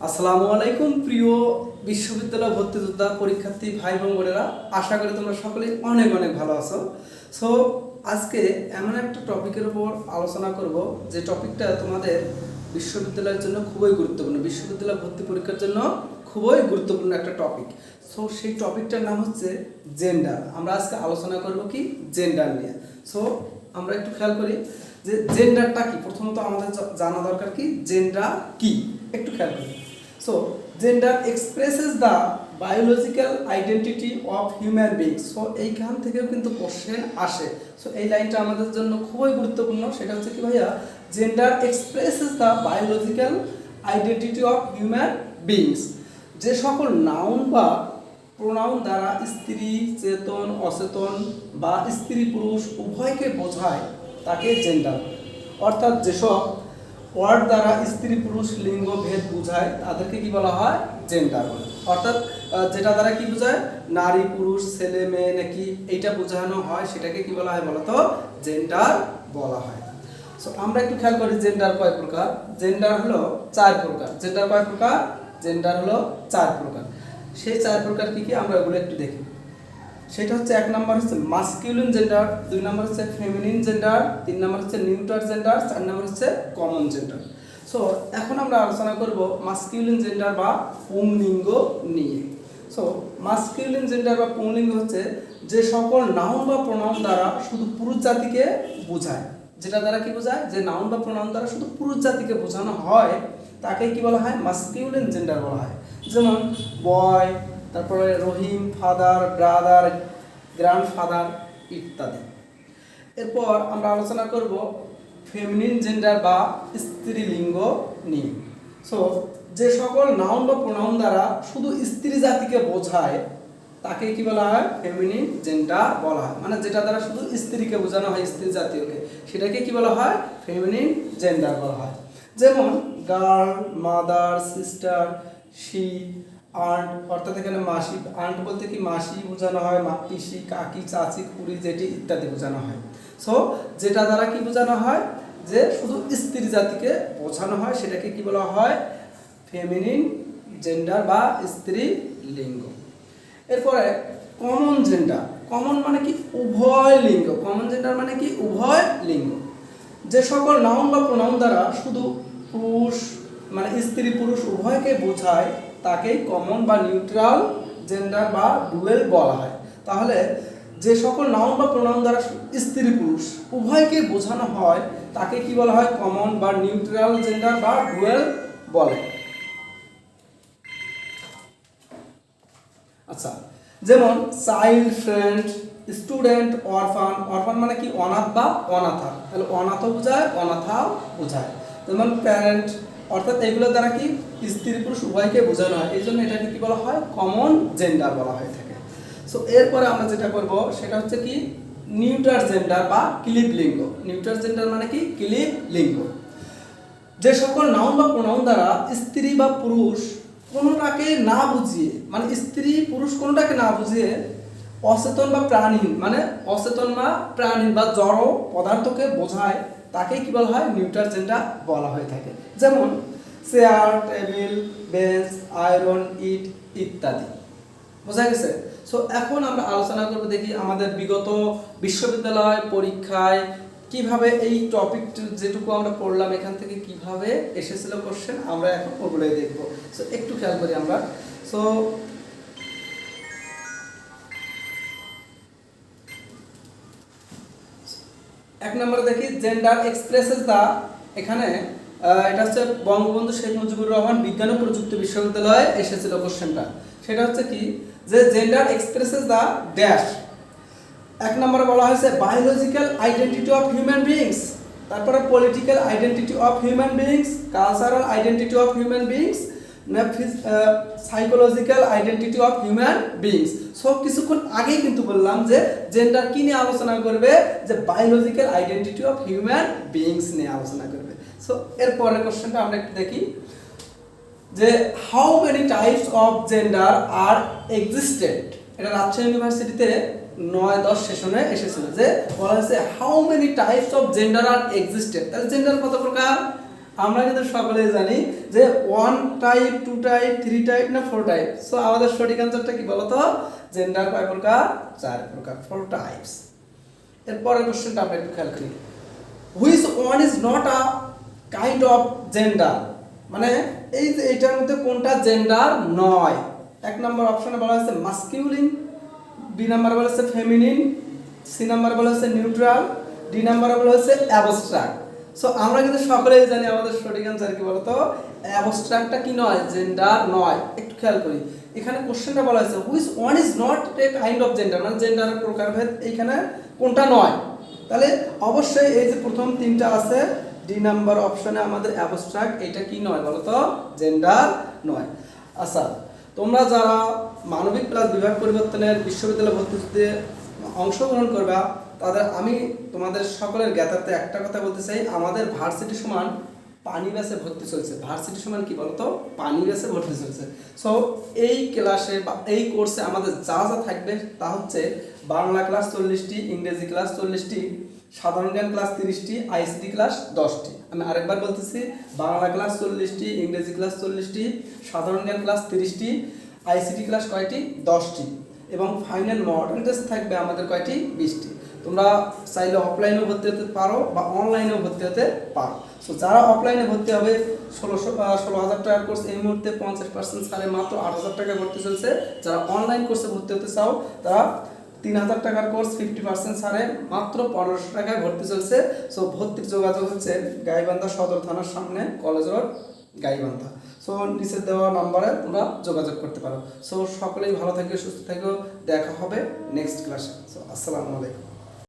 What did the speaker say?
আসসালামু আলাইকুম প্রিয় বিশ্ববিদ্যালয় ভর্তি যোদ্ধা পরীক্ষার্থী ভাই বোন বোনেরা, আশা করি তোমরা সকলেই অনেক অনেক ভালো আছো। সো আজকে এমন একটা টপিকের উপর আলোচনা করব যে টপিকটা তোমাদের বিশ্ববিদ্যালয়ের জন্য খুবই গুরুত্বপূর্ণ, বিশ্ববিদ্যালয় ভর্তি পরীক্ষার জন্য খুবই গুরুত্বপূর্ণ একটা টপিক। সো সেই টপিকটার নাম হচ্ছে জেন্ডার। আমরা আজকে আলোচনা করব কি জেন্ডার নিয়ে। সো আমরা একটু খেয়াল করি যে জেন্ডারটা কি। প্রথমত আমাদের জানা দরকার কি জেন্ডার কি, একটু খেয়াল করি। So, gender expresses the biological identity of human beings. So, এইখান থেকেও কিন্তু কোশ্চেন আসে। সো এই লাইনটা আমাদের জন্য খুবই গুরুত্বপূর্ণ। সেটা হচ্ছে কি ভাইয়া, gender expresses the biological identity of human beings. যে সকল নাউন বা প্রোনাউন দ্বারা স্ত্রী, চেতন, অচেতন বা স্ত্রী পুরুষ উভয়কে বোঝায় তাকে জেন্ডার। অর্থাৎ যেসব ওয়ার্ড দ্বারা স্ত্রী পুরুষ লিঙ্গ ভেদ বোঝায় তাদেরকে কি বলা হয়, জেন্ডার বলে। অর্থাৎ যেটা দ্বারা কি বোঝায়, নারী পুরুষ ছেলে মেয়ে নাকি এইটা বোঝানো হয়, সেটাকে কি বলা হয় বলতো, জেন্ডার বলা হয়। সো আমরা একটু খেয়াল করি জেন্ডার কয় প্রকার। জেন্ডার হলো 4 প্রকার। জেন্ডার কয় প্রকার? জেন্ডার হলো 4 প্রকার। সেই 4 প্রকার কি কি আমরা ওগুলো একটু দেখি। সেটা হচ্ছে 1 নম্বর হচ্ছে মাস্কিউলিন জেন্ডার, 2 নম্বর হচ্ছে ফেমিনিন জেন্ডার, 3 নম্বর হচ্ছে নিউট্রাল জেন্ডার, 4 নম্বর হচ্ছে কমন জেন্ডার। সো এখন আমরা আলোচনা করব মাস্কিউলিন জেন্ডার বা পুংলিঙ্গ নিয়ে। সো মাস্কিউলিন জেন্ডার বা পুংলিঙ্গ হচ্ছে যে সকল নাউন বা প্রোনাউন দ্বারা শুধু পুরুষ জাতিকে বোঝায়। যেটা দ্বারা কি বোঝায়, যে নাউন বা প্রোনাউন দ্বারা শুধু পুরুষ জাতিকে বোঝানো হয় তাকে কি বলা হয়, মাস্কিউলিন জেন্ডার বলা হয়। যেমন বয়, তারপরে রহিম, ফাদার, ব্রাদার, গ্র্যান্ডফাদার ইত্যাদি। এরপর আমরা আলোচনা করব ফেমিনিন জেন্ডার বা স্ত্রীলিঙ্গ নিয়ে। সো যে সকল নাউন বা প্রোনাউন দ্বারা শুধু স্ত্রী জাতিকে বোঝায় তাকে কি বলা হয়, ফেমিনিন জেন্ডার বলা হয়। মানে যেটা দ্বারা শুধু স্ত্রীকে বোঝানো হয়, স্ত্রী জাতীয়কে, সেটাকে কি বলা হয়, ফেমিনিন জেন্ডার বলা হয়। যেমন girl, mother, sister, she, aunt, অর্থাৎ এখানে মাসি, আন্ট বলতে কি মাসি বোঝানো হয়, পিসি, কাকি, চাচি, খুড়ি, জেঠি ইত্যাদি বোঝানো হয়। সো যেটা দ্বারা কি বোঝানো হয়, যে শুধু স্ত্রী জাতিকে বোঝানো হয় সেটাকে কি বলা হয়, ফেমিনিন জেন্ডার বা স্ত্রী লিঙ্গ। এরপরে কমন জেন্ডার। কমন মানে কি, উভয় লিঙ্গ। কমন জেন্ডার মানে কি, উভয় লিঙ্গ। যে সকল নাউন বা প্রোনাউন দ্বারা শুধু পুরুষ মানে স্ত্রী পুরুষ উভয়কে বোঝায় তাকেই কমন বা নিউট্রাল জেন্ডার বা ডুয়েল বলা হয়। তাহলে যে সকল নাউন বা প্রোনাউন দ্বারা স্ত্রী পুরুষ উভয়কে বোঝানো হয় তাকে কি বলা হয়, কমন বা নিউট্রাল জেন্ডার বা ডুয়েল বলে। আচ্ছা, যেমন চাইল্ড, ফ্রেন্ড, স্টুডেন্ট, অরফান। অরফান মানে কি, অনাথ বা অনাথা। তাহলে অনাথও বোঝায়, অনাথাও বোঝায়। যেমন প্যারেন্ট, অর্থাৎ এগুলো দ্বারা কি স্ত্রী পুরুষ উভয়কে বোঝানো হয়, এই জন্য এটাকে কি বলা হয়, কমন জেন্ডার বলা হয়ে থাকে। সো এরপরে আমরা যেটা করব সেটা হচ্ছে কি নিউট্রাল জেন্ডার বা ক্লিপ লিঙ্গ। নিউট্রাল জেন্ডার মানে কি, ক্লিপ লিঙ্গ। যে সকল নাউন বা প্রোনাউন দ্বারা স্ত্রী বা পুরুষ কোনোটাকে না বুঝিয়ে, মানে স্ত্রী পুরুষ কোনোটাকে না বুঝিয়ে অচেতন বা প্রাণহীন, মানে অচেতন বা প্রাণহীন বা জড় পদার্থকে বোঝায় তাকে কি বলা হয়, নিউট্রাল জেন্ডার বলা হয়ে থাকে। যেমন চেয়ার, টেবিল, বেঞ্চ, আয়রন, ইট ইত্যাদি। বোঝা গেছে? সো এখন আমরা আলোচনা করব, দেখি আমাদের বিগত বিশ্ববিদ্যালয় পরীক্ষায় কিভাবে এই টপিক যেটুকু আমরা পড়লাম এখান থেকে কিভাবে এসেছিল কোশ্চেন, আমরা এখন ওগুলোই দেখব। সো একটু খেয়াল করি আমরা। সো এক নম্বরে দেখি জেন্ডার এক্সপ্রেসেস দ্য, এখানে এটা হচ্ছে বঙ্গবন্ধু শেখ মুজিবুর রহমান বিজ্ঞান ও প্রযুক্তি বিশ্ববিদ্যালয়ে এসেছিল কোশ্চেনটা। সেটা হচ্ছে কি, যে জেন্ডার এক্সপ্রেসেস দ্য ড্যাশ। এক নম্বরে বলা হয়েছে biological identity of human beings, তারপরে political identity of human beings, cultural identity of human beings, psychological identity of human beings. সব কিছুক্ষণ আগেই কিন্তু বললাম যে জেন্ডার কি নিয়ে আলোচনা করবে, যে biological identity of human beings নিয়ে আলোচনা করবে। সো এর পরের কোশ্চেনটা আমরা একটু দেখি, যে how many types of gender are existed. এটা রাজশাহী ইউনিভার্সিটিতে 9-10 সেশনে এসেছিল, যে বলা হয়েছে how many types of gender are existed. তাহলে জেন্ডার কত প্রকার, আমরা কিন্তু সকলেই জানি যে 1 টাইপ 2 টাইপ 3 টাইপ না 4 টাইপ। সো আমাদের সঠিক অ্যান্সারটা কি বলতো? জেন্ডার কয় প্রকার? 4 প্রকার, 4 টাইপস। এরপরের কোশ্চেনটা আমরা একটু খেয়াল করি। Which one is not a kind of gender, মানে এই যে এইটার মধ্যে কোনটা জেন্ডার নয়? এক নম্বর অপশনে বলা হয়েছে মাস্কিউলিন, বি নাম্বার বলা হচ্ছে ফেমিনিন, সি নাম্বার বলা হচ্ছে নিউট্রাল, ডি নাম্বার বলা হচ্ছে অ্যাবস্ট্রাক্ট। সো আমরা কিন্তু সকলেই জানি আমাদের সঠিক অ্যান্সার কি বলতো? অ্যাবস্ট্রাক্টটা কি নয়? জেন্ডার নয়। একটু খেয়াল করি, এখানে কোশ্চেনটা বলা হয়েছে which one is not a kind of gender, মানে জেন্ডারের প্রকারভেদ এইখানে কোনটা নয়? তাহলে অবশ্যই এই যে প্রথম তিনটা আছে ডি নাম্বার অপশনে আমাদের অ্যাবস্ট্রাক্ট, এটা কি নয় বলতো? জেন্ডার নয়। আচ্ছা, তোমরা যারা মানবিক প্লাস বিভাগ পরিবর্তনের বিশ্ববিদ্যালয় ভর্তিতে অংশগ্রহণ করবা, তাদের আমি তোমাদের সকলের জ্ঞাতার্থে একটা কথা বলতে চাই, আমাদের ভার্সিটি সমান পানি ব্যাচে ভর্তি চলছে। ভার্সিটি সমান কি বলতো? পানি ব্যাচে ভর্তি চলছে। সো এই ক্লাসে বা এই কোর্সে আমাদের যা যা থাকবে তা হচ্ছে বাংলা ক্লাস 40টি, ইংরেজি ক্লাস 40টি, সাধারণ জ্ঞান ক্লাস 30টি, আইসিটি ক্লাস 10টি। আমি আরেকবার বলতেছি, বাংলা ক্লাস 40টি, ইংরেজি ক্লাস 40টি, সাধারণ জ্ঞান ক্লাস 30টি, আইসিটি ক্লাস কয়টি? 10টি, এবং ফাইনাল মডেল টেস্ট থাকবে আমাদের কয়টি? 20টি। তোমরা চাইলে অফলাইনেও ভর্তি হতে পারো বা অনলাইনেও ভর্তি হতে পারো। সো যারা অফলাইনে ভর্তি হবে 16,000 টাকার কোর্স এই মুহূর্তে 50% ছাড়ে মাত্র 8,000 টাকায় ভর্তি চলছে। যারা অনলাইন কোর্সে ভর্তি হতে চাও তারা 3,000 টাকার কোর্স 50% ছাড়ে মাত্র 1500 টাকায় ভর্তি চলছে। সো ভর্তির যোগাযোগ হচ্ছে গাইবান্ধা সদর থানার সামনে, কলেজ রোড, গাইবান্ধা। সো নিচে দেওয়া নাম্বারে তোমরা যোগাযোগ করতে পারো। সো সকলেই ভালো থাকো, সুস্থ থাকো, দেখা হবে নেক্সট ক্লাসে। সো আসসালামু আলাইকুম।